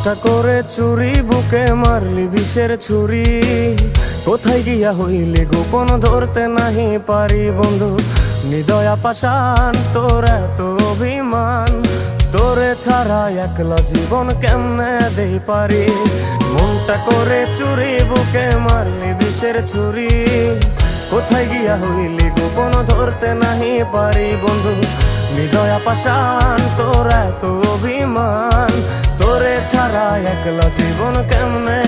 মনটা করে চুরি বুকে মারলি বিষের ছুরি। কোথায় গিয়া হইলি গোপন ধরতে নাহি পারি বন্ধু। হৃদয়া পাষাণ তোর এত অভিমান, তোরে ছাড়া একলা জীবন কেমনে দেই পারি। মনটা করে চুরি বুকে মারলি বিষের ছুরি। কোথায় গিয়া হইলি গোপন ধরতে নাহি পারি বন্ধু। হৃদয়া পাষাণ তোর এত অভিমান, তোরে ছাড়া একলা জীবন কেমনে